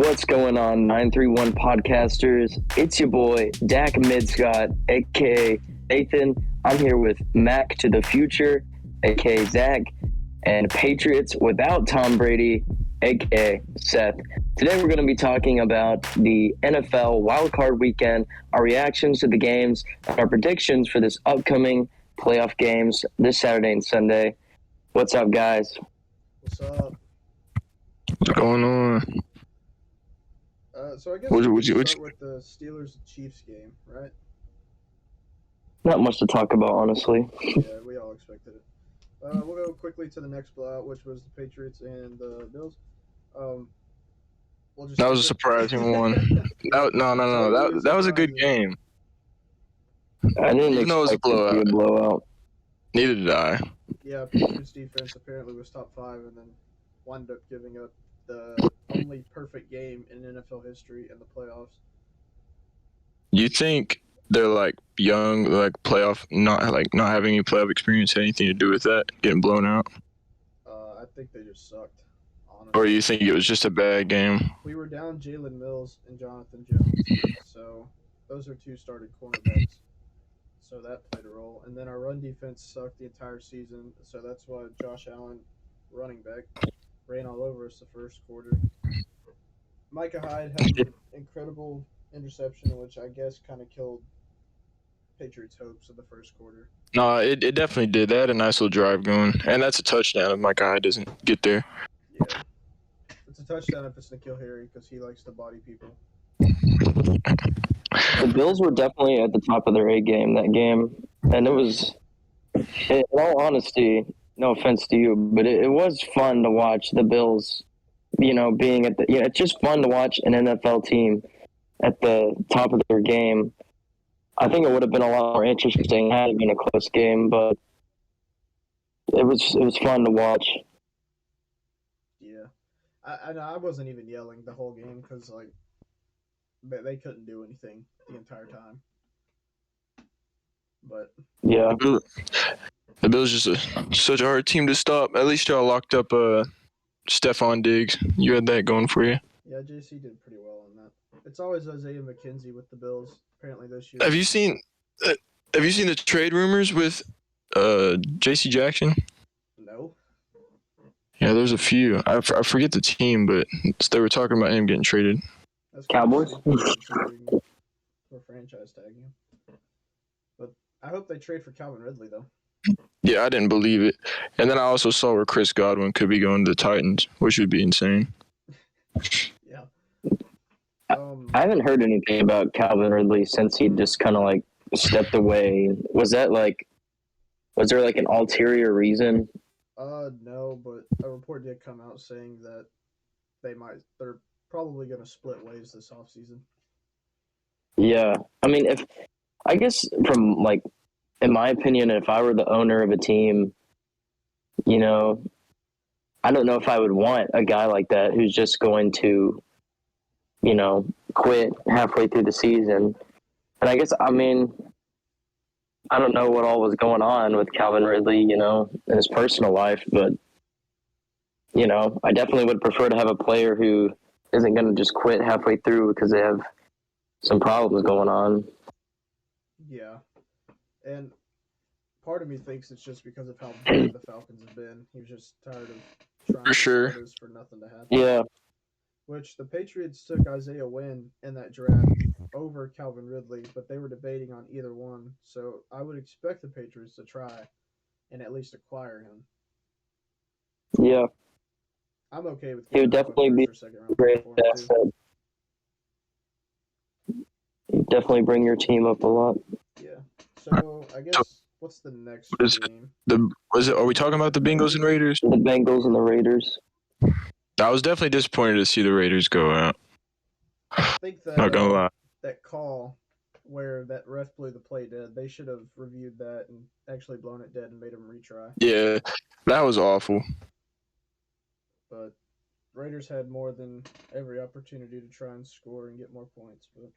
What's going on, 931 podcasters? It's your boy, Dak Midscott, aka Nathan. I'm here with Mac to the Future, aka Zach, and Patriots without Tom Brady, aka Seth. Today we're going to be talking about the NFL wildcard weekend, our reactions to the games, and our predictions for this upcoming playoff games this Saturday and Sunday. What's up, guys? What's up? What's going on? So I guess we can start with the Steelers and Chiefs game, right? Not much to talk about, honestly. Yeah, we all expected it. We'll go quickly to the next blowout, which was the Patriots and the Bills. That was a surprising one. That was a good game. I didn't Even though it was expect it to be a blowout. Neither did I. Yeah, Patriots defense apparently was top 5 and then wound up giving up the only perfect game in NFL history in the playoffs. You think they're like young, like playoff, not having any playoff experience had anything to do with that, getting blown out? I think they just sucked, honestly. Or you think it was just a bad game? We were down Jalen Mills and Jonathan Jones, so those are two starting cornerbacks. So that played a role. And then our run defense sucked the entire season, so that's why Josh Allen, running back, ran all over us the first quarter. Micah Hyde had an incredible interception, which I guess kind of killed Patriots' hopes of the first quarter. No, it definitely did. They had a nice little drive going, and that's a touchdown if Micah Hyde doesn't get there. Yeah. It's a touchdown if it's N'Keal Harry because he likes to body people. The Bills were definitely at the top of their A game that game, and it was, in all honesty, no offense to you, but it was fun to watch the Bills, being at the, it's just fun to watch an NFL team at the top of their game. I think it would have been a lot more interesting had it been a close game, but it was fun to watch. Yeah. I wasn't even yelling the whole game because, they couldn't do anything the entire time. But yeah, the Bills just such a hard team to stop. At least y'all locked up Stephon Diggs. You had that going for you. Yeah, JC did pretty well on that. It's always Isaiah McKenzie with the Bills. Apparently this year. Have you seen the trade rumors with JC Jackson? No. Yeah, there's a few. I forget the team, but they were talking about him getting traded. That's Cowboys? For franchise tagging. But I hope they trade for Calvin Ridley, though. Yeah, I didn't believe it. And then I also saw where Chris Godwin could be going to the Titans, which would be insane. Yeah. I haven't heard anything about Calvin Ridley since he just kind of stepped away. Was there an ulterior reason? No, but a report did come out saying that they're probably going to split ways this offseason. Yeah. I mean, in my opinion, if I were the owner of a team, I don't know if I would want a guy like that who's just going to, quit halfway through the season. And I guess, I don't know what all was going on with Calvin Ridley, in his personal life, but, I definitely would prefer to have a player who isn't going to just quit halfway through because they have some problems going on. Yeah. And part of me thinks it's just because of how bad the Falcons have been. He was just tired of trying for nothing to happen. Yeah. Which the Patriots took Isaiah Wynn in that draft over Calvin Ridley, but they were debating on either one. So I would expect the Patriots to try and at least acquire him. Yeah. I'm okay with he would definitely be a great asset. He'd definitely bring your team up a lot. Yeah. So I guess what's the next game? Are we talking about the Bengals and Raiders? The Bengals and the Raiders. I was definitely disappointed to see the Raiders go out. I think that not gonna lie. That call where that ref blew the play dead, they should have reviewed that and actually blown it dead and made them retry. Yeah, that was awful. But Raiders had more than every opportunity to try and score and get more points. But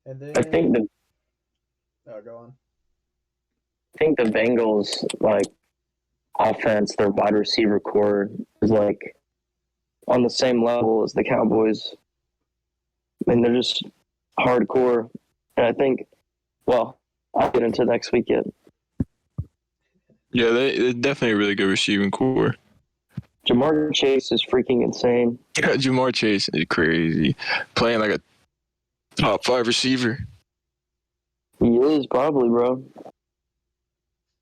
and then I think go on. I think the Bengals offense, their wide receiver core is on the same level as the Cowboys. I mean, they're just hardcore. And I think, well, I'll get into next week yet. Yeah, they're definitely a really good receiving core. Jamar Chase is freaking insane. Yeah, Jamar Chase is crazy. Playing like a top 5 receiver. He is probably, bro.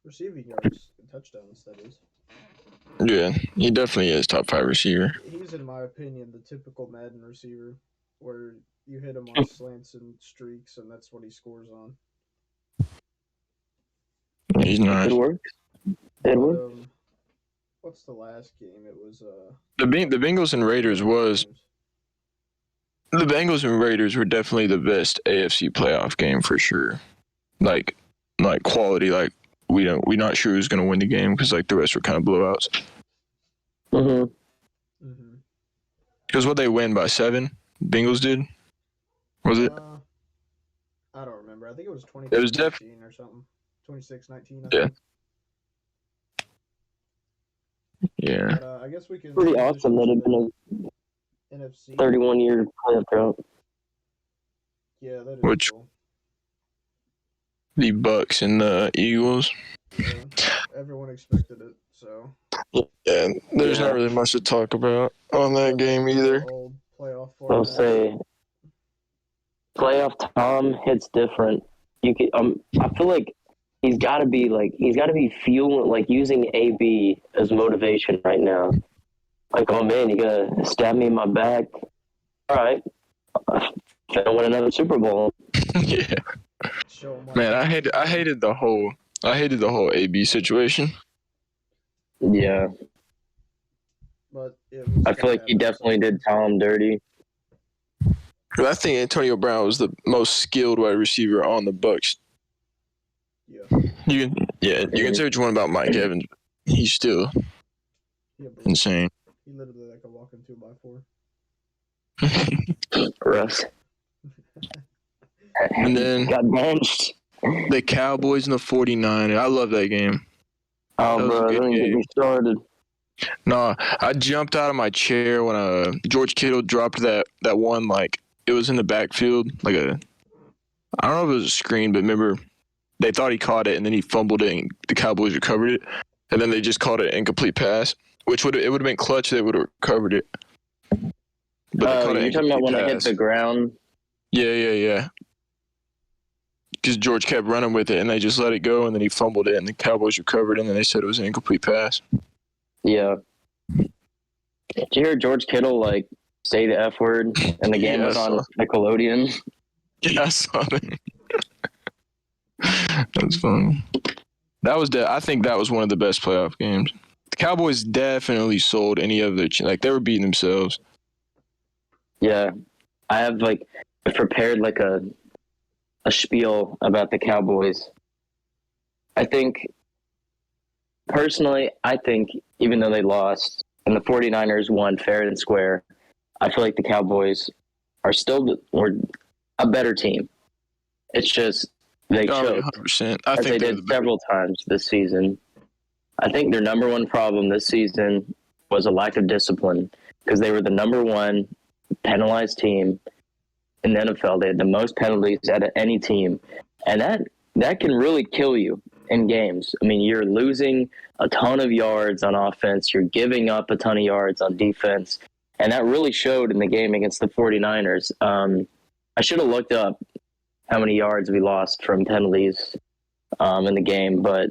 Receiving yards and touchdowns, that is. Yeah, he definitely is top 5 receiver. He's, in my opinion, the typical Madden receiver, where you hit him on slants and streaks, and that's what he scores on. He's nice. It works. It works. What's the last game? It was The Bengals and Raiders was the Bengals and Raiders were definitely the best AFC playoff game for sure. Like quality. Like we're not sure who's gonna win the game because like the rest were kind of blowouts. Because what they win by 7, Bengals did. Was it? I don't remember. I think it was 20. It was or something. 26-19. Yeah. Yeah. But, I guess we can. Pretty awesome that it'd been a NFC 31-year playoff drought. Yeah, that is Which cool. The Bucks and the Eagles. Yeah, everyone expected it, so. Yeah, there's not really much to talk about on that game either. Old playoff I'll format. say playoff Tom hits different. You can, I feel like he's got to be fueling, like using AB as motivation right now. Like, oh man, you gotta stab me in my back. All right, gonna win another Super Bowl. Yeah. Man, I hated the whole AB situation. Yeah, But I feel like he definitely did Tom dirty. I think Antonio Brown was the most skilled wide receiver on the Bucks. Yeah. You can say what you want about Mike Evans. He's still insane. He literally like a walking 2x4. Russ. And then got benched. The Cowboys and the 49ers. I love that game. Oh, bro, don't even get me started. No, I jumped out of my chair when George Kittle dropped that one, like, it was in the backfield, like I don't know if it was a screen, but remember, they thought he caught it, and then he fumbled it, and the Cowboys recovered it, and then they just called it an incomplete pass, which would have been clutch. They would have recovered it. But you're talking about when it hit the ground? Yeah. Because George kept running with it, and they just let it go, and then he fumbled it, and the Cowboys recovered, and then they said it was an incomplete pass. Yeah. Did you hear George Kittle, like, say the F word, and the game was on Nickelodeon? Yeah, I saw that. That's funny. I think that was one of the best playoff games. The Cowboys definitely sold any of their they were beating themselves. Yeah, I have prepared a spiel about the Cowboys. Personally, I think even though they lost and the 49ers won fair and square, I feel like the Cowboys are still a better team. It's just they choked, 100%. as they did several times this season. I think their number one problem this season was a lack of discipline because they were the number one penalized team in the NFL. They had the most penalties out of any team, and that can really kill you in games. I mean, you're losing a ton of yards on offense. You're giving up a ton of yards on defense, and that really showed in the game against the 49ers. I should have looked up how many yards we lost from penalties in the game, but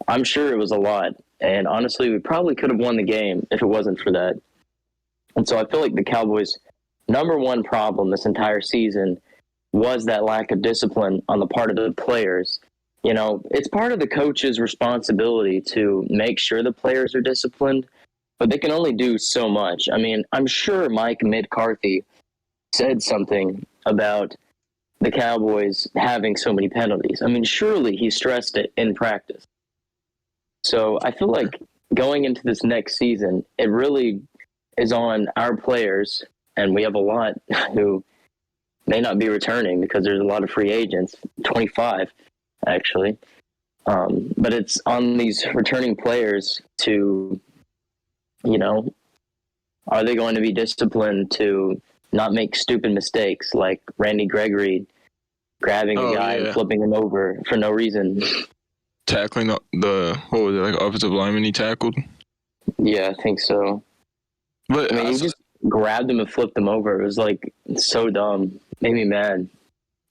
I'm sure it was a lot. And honestly, we probably could have won the game if it wasn't for that. And so I feel like the Cowboys' number one problem this entire season was that lack of discipline on the part of the players. You know, it's part of the coach's responsibility to make sure the players are disciplined, but they can only do so much. I mean, I'm sure Mike McCarthy said something about the Cowboys having so many penalties. I mean, surely he stressed it in practice. So I feel like going into this next season, it really is on our players, and we have a lot who may not be returning because there's a lot of free agents, 25 actually. But it's on these returning players to, Are they going to be disciplined to not make stupid mistakes like Randy Gregory grabbing a guy and flipping him over for no reason? Tackling the what was it, like offensive lineman he tackled? Yeah, I think so. But I mean, he just grabbed him and flipped him over. It was like so dumb. Made me mad.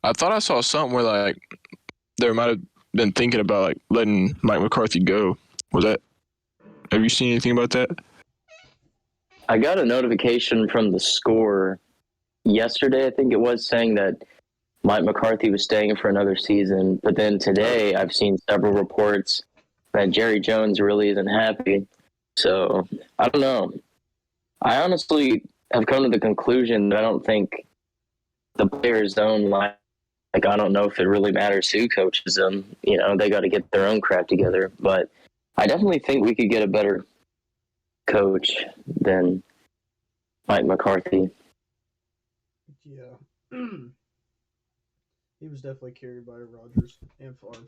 I thought I saw something where like they might have been thinking about like letting Mike McCarthy go. Was that? Have you seen anything about that? I got a notification from the Score yesterday, I think it was, saying that Mike McCarthy was staying for another season. But then today, I've seen several reports that Jerry Jones really isn't happy. So I don't know. I honestly have come to the conclusion that I don't think the players' own line. Like, I don't know if it really matters who coaches them. You know, they got to get their own crap together. But I definitely think we could get a better coach than Mike McCarthy. Yeah. He was definitely carried by Rodgers and Favre.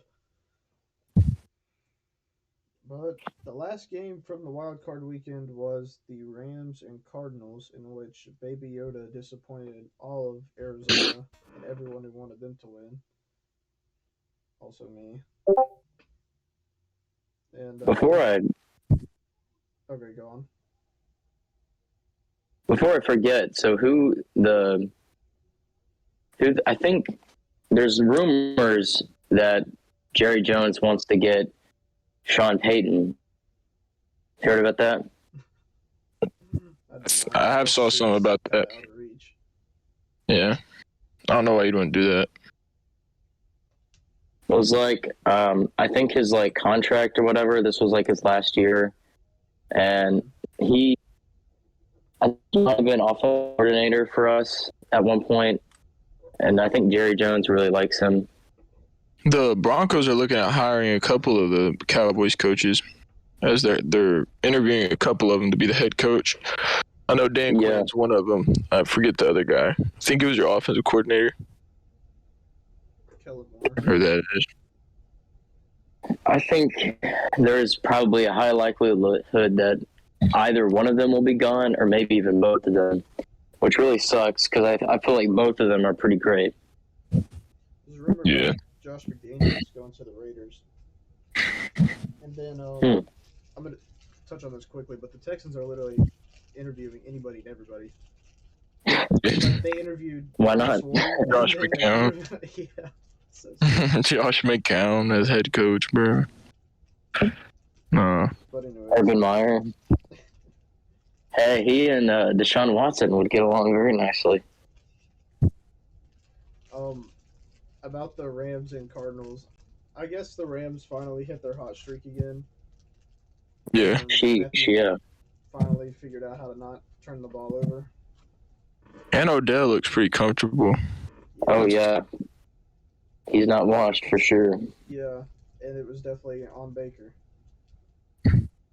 But the last game from the wild card weekend was the Rams and Cardinals, in which Baby Yoda disappointed all of Arizona and everyone who wanted them to win. Also me. And Before I forget, so I think there's rumors that Jerry Jones wants to get Sean Payton. You heard about that? I have saw something about that. Yeah. I don't know why you'd want to do that. It was like, I think his like contract or whatever, this was like his last year. And I think he might have been offensive coordinator for us at one point. And I think Jerry Jones really likes him. The Broncos are looking at hiring a couple of the Cowboys coaches, as they're interviewing a couple of them to be the head coach. I know Dan Quinn's one of them. I forget the other guy. I think it was your offensive coordinator. Or that is. I think there's probably a high likelihood that either one of them will be gone or maybe even both of them, which really sucks because I feel like both of them are pretty great. Yeah. Josh McDaniels going to the Raiders. And then I'm going to touch on this quickly, but the Texans are literally interviewing anybody and everybody. Like they interviewed Why not? Josh McCown. Yeah. So Josh McCown as head coach, bro. No. Urban Meyer. Hey, he and Deshaun Watson would get along very nicely. About the Rams and Cardinals, I guess the Rams finally hit their hot streak again. Yeah. Finally figured out how to not turn the ball over. And Odell looks pretty comfortable. Oh, yeah. He's not washed for sure. Yeah, and it was definitely on Baker.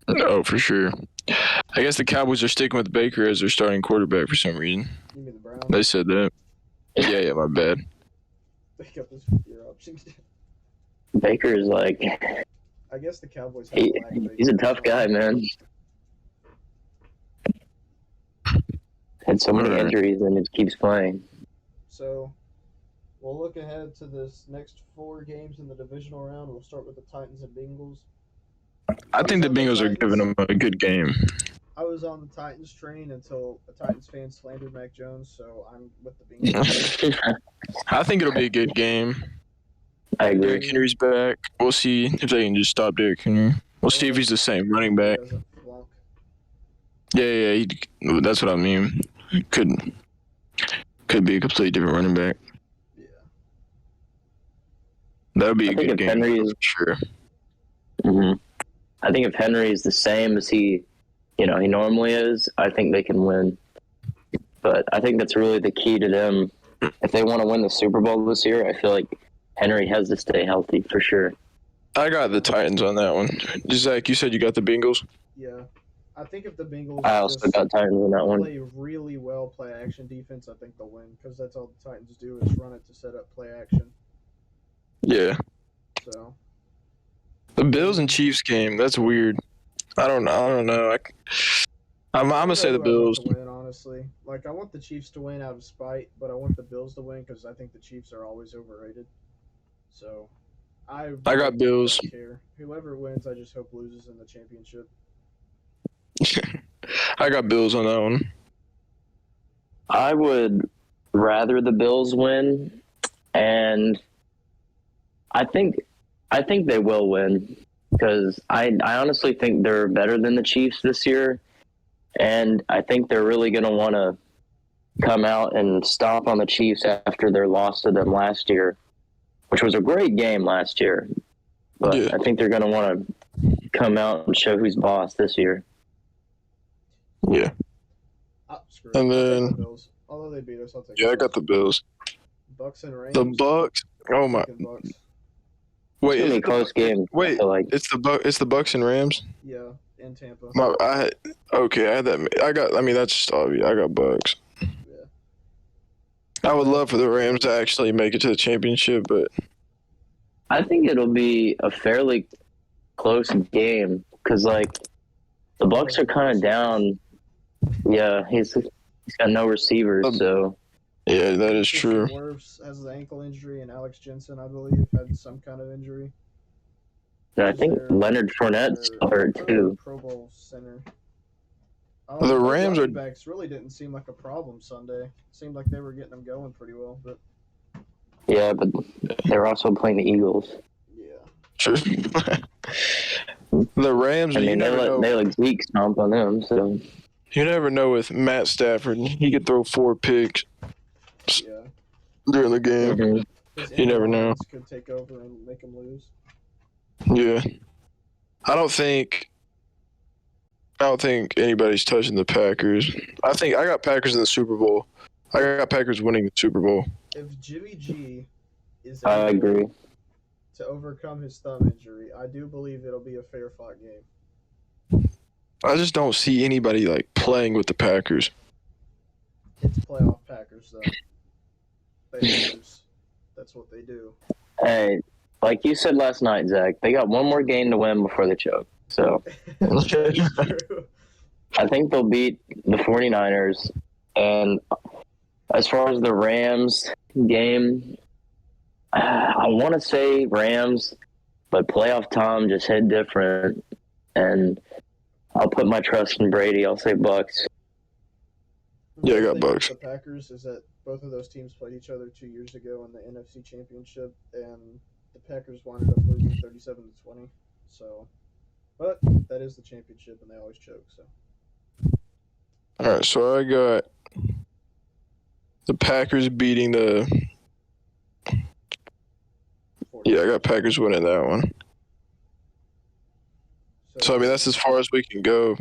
Oh, for sure. I guess the Cowboys are sticking with Baker as their starting quarterback for some reason. You mean the Browns? They said that. Yeah, my bad. Pick up his year option. Baker is like... I guess the Cowboys he's a tough guy, man. Had so many injuries and it keeps playing. So, we'll look ahead to this next 4 games in the divisional round. We'll start with the Titans and Bengals. I think the Bengals are giving them a good game. I was on the Titans train until a Titans fan slandered Mac Jones, so I'm with the Bengals. I think it'll be a good game. I agree. Derrick Henry's back. We'll see if they can just stop Derrick Henry. We'll see if he's the same running back. Yeah, that's what I mean. Could be a completely different running back. Yeah. That'll be a good game for sure. Mm-hmm. I think if Henry is the same as he normally is, I think they can win. But I think that's really the key to them. If they want to win the Super Bowl this year, I feel like Henry has to stay healthy for sure. I got the Titans on that one. Zach, you said you got the Bengals? Yeah. I think if the Bengals I also got Titans on that one. Play really well play action defense, I think they'll win because that's all the Titans do is run it to set up play action. Yeah. So the Bills and Chiefs game, that's weird. I don't know. I'm I gonna don't know say the who I want Bills. to win, honestly. Like, I want the Chiefs to win out of spite, but I want the Bills to win because I think the Chiefs are always overrated. So, I I really got Bills. don't care. Whoever wins, I just hope loses in the championship. I got Bills on that one. I would rather the Bills win, and I think I think they will win because I honestly think they're better than the Chiefs this year, and I think they're really going to want to come out and stomp on the Chiefs after their loss to them last year, which was a great game last year. But Yeah. I think they're going to want to come out and show who's boss this year. Yeah. Screw And it. I'll take then- the Bills. Although they beat us, I'll take Yeah, I the got the Bills. Bucks and Rams. The Bucks. Oh my. Taking Bucks. Wait, It's gonna is be a it close game. I Wait, feel like. it's the Bucks and Rams. Yeah, in Tampa. Okay, I had that. I mean, that's just obvious. I got Bucks. Yeah. I would love for the Rams to actually make it to the championship, but I think it'll be a fairly close game because, like, the Bucks are kind of down. Yeah, he's got no receivers, so yeah, that is true. Wirfs has an ankle injury, and Alex Jensen, I believe, had some kind of injury. and I think Leonard Fournette's hurt too. Pro Bowl center. The Rams running are- backs really didn't seem like a problem Sunday. Seemed like they were getting them going pretty well, but Yeah, but they're also playing the Eagles. yeah. True. The Rams, I you mean, they never know. let Zeke stomp on them, so You never know with Matt Stafford. He could throw 4 picks Yeah. during the game. mhm. His You never know. injuries could take over and make them lose. Yeah. I don't think anybody's touching the Packers. I got Packers in the Super Bowl. I got Packers winning the Super Bowl. If Jimmy G is I able agree. to overcome his thumb injury, I do believe it'll be a fair fought game. I just don't see anybody like playing with the Packers. It's playoff Packers though. They lose. That's what they do. Hey, like you said last night, Zach, they got one more game to win before they choke. So That's true. I think they'll beat the 49ers. And as far as the Rams game, I want to say Rams, but playoff Tom just hit different. And I'll put my trust in Brady. I'll say Bucks. Yeah, I got The thing with Bucks. The Packers is that both of those teams played each other 2 years ago in the NFC Championship, and the Packers wound up losing 37-20. So, but that is the championship, and they always choke. So, All right, so I got the Packers beating the. Yeah, I got Packers winning that one. So I mean, that's as far as we can go.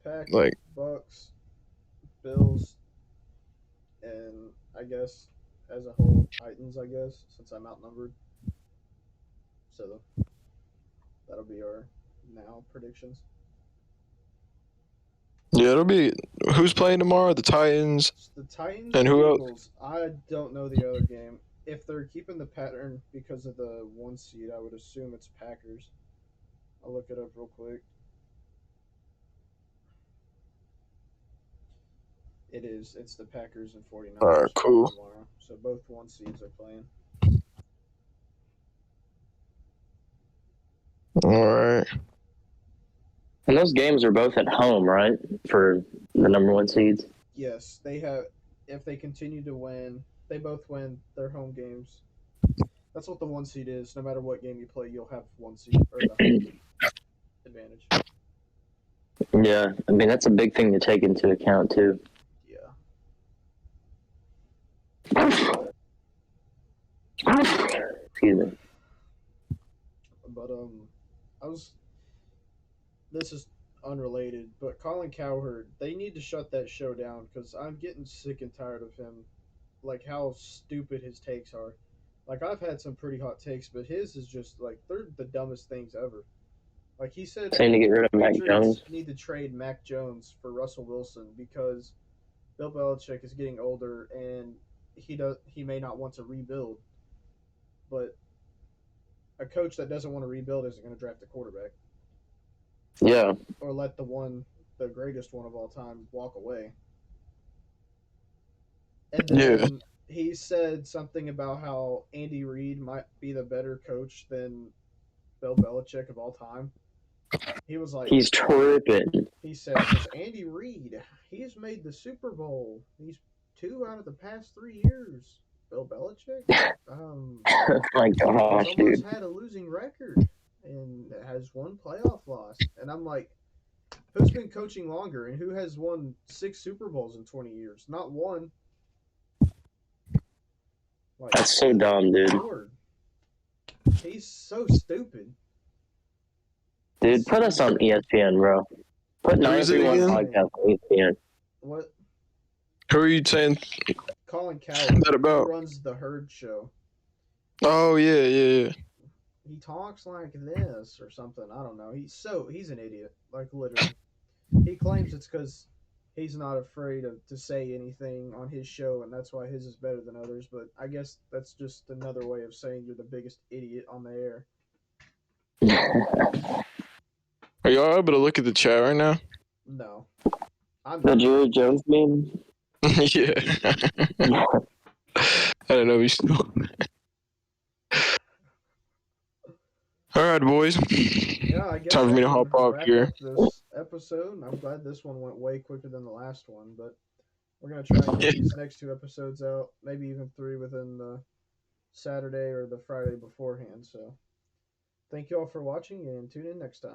Packers, like- Bucks, Bills, and I guess as a whole, Titans. I guess since I'm outnumbered. So that'll be our now predictions. Yeah, it'll be who's playing tomorrow? The Titans. The Titans And who else? Eagles, I don't know the other game. If they're keeping the pattern because of the 1 seed, I would assume it's Packers. I'll look it up real quick. It is. It's the Packers and 49ers. All right, cool. Tomorrow. So both 1 seeds are playing. All right. And those games are both at home, right? For the number 1 seeds. Yes, they have. If they continue to win, they both win their home games. That's what the 1 seed is. No matter what game you play, you'll have 1 seed or the home advantage. Yeah, I mean, that's a big thing to take into account, too. Yeah. Excuse me. But this is unrelated, but Colin Cowherd, they need to shut that show down because I'm getting sick and tired of him, like how stupid his takes are. Like I've had some pretty hot takes, but his is just like they're the dumbest things ever. Like he said, Saying to get rid of Mac Patriots Jones. need to trade Mac Jones for Russell Wilson because Bill Belichick is getting older and he may not want to rebuild, but a coach that doesn't want to rebuild isn't going to draft a quarterback Yeah. or let the one the greatest one of all time walk away. And Yeah. then he said something about how Andy Reid might be the better coach than Bill Belichick of all time. He was like, He's tripping. he said, because Andy Reid, he's made the Super Bowl. He's 2 out of the past 3 years. Bill Belichick, Oh my he's gosh, almost dude. had a losing record and has one playoff loss. And I'm like, who's been coaching longer and who has won 6 Super Bowls in 20 years? Not one. Like, That's so dumb, dude. Lord, he's so stupid. Dude, put us on ESPN, bro. Put Who is it 931 again? podcast on ESPN. What? Who are you saying Colin Cowherd, that about? who runs the Herd Show. Oh yeah. He talks like this or something. I don't know. He's an idiot. Like, literally. He claims it's because he's not afraid to say anything on his show, and that's why his is better than others. But I guess that's just another way of saying you're the biggest idiot on the air. Are y'all able to look at the chat right now? No. I'm The not. Jerry Jones meme? Yeah. I don't know if he's still. All right, boys. Yeah, I guess Time for me that to hop can off wrap here. up this episode. I'm glad this one went way quicker than the last one, but we're gonna try and get these next 2 episodes out, maybe even 3 within the Saturday or the Friday beforehand. So, thank you all for watching, and tune in next time.